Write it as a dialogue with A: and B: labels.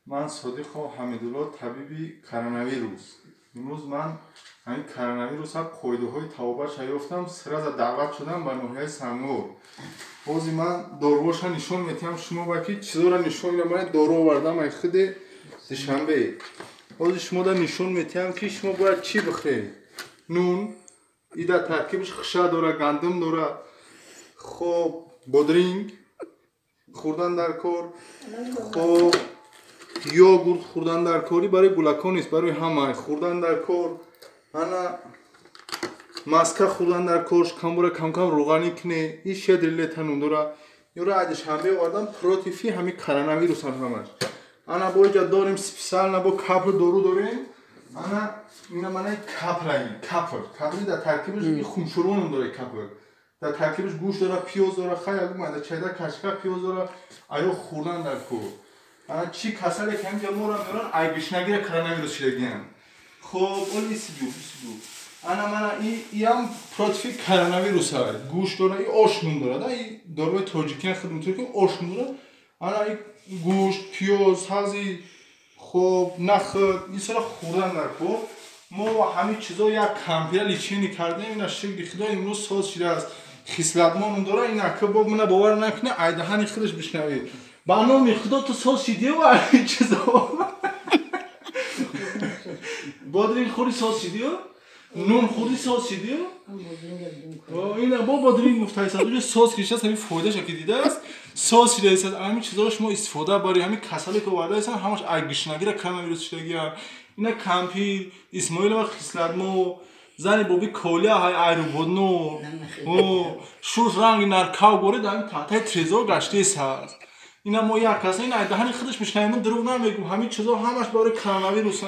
A: من صدیق و حمیدالله طبیبی کرونا امروز من همین کرونا ها قایده های توبهش یافتم سر از دعوت شدم به ناحیه سنگور بازی من داروش نشون میتونم شما باکی چیزا را نشون میدم من دارو آوردم ای خود دوشنبه بازی شما را نشون میتونم که شما باید چی بخورید نون ایده ترکیبش خشا داره گندم داره خب بادرینگ خوردن در کار خب یوگورت خوردن در کاری برای گلکان نیست برای همه خوردن در کار انا ماسکا خوردن در کارش کم بره کم کم روغنی کنه این شدریله تنون داره یورا عدش همه آدم پروتیفی همین کرونا ویروس هم همش انا با اینجا داریم سپیسال نبا کپر دارو داریم انا اینا منای کپر در ترکیبش خونشورون هم داره کپر در ترکیبش گوش داره پیاز داره خیلی اومده چیده کشکه پیاز داره آیا خوردن در کار انا چی کسایی که همینجا مورا میرن ایگش نگیره کرونا ویروس شدگیم خب اون ایسی انا من این پروتفی کرونا ویروس ها گوش داره این آش نون داره این داروی تاجیکی خدمت که آش نون داره انا این گوش پیاز هزی خب نخ این سر خوردن در کار ما همین چیزا یک کمپیل لیچینی کردیم این شکل خدا امروز ساز شده است خصلتمون داره این که با من باور نکنه ایدهانی خودش بشنوید با نام خدا تو ساز شدی و این چیزا بادرین خوری ساز شدی نون خوری ساز شدی اینا با بادرین مفتای ساز ساز کشته است همین فایده شکی دیده است ساز شده است همین چیزا رو شما استفاده برای همین کسالی که وارد هستن همش ایگش نگیره کرونا ویروس شدگی اینا کمپی اسماعیل و خصلتمو زنی بابی کولیا های ایرو بودنو شوش رنگ نرکاو گوره داریم تحتای تریزور گشته است اینا ما یک کسی این ایدهانی خودش میشنیم دروغ نمیگم همین چیزا همش برای کرونا ویروس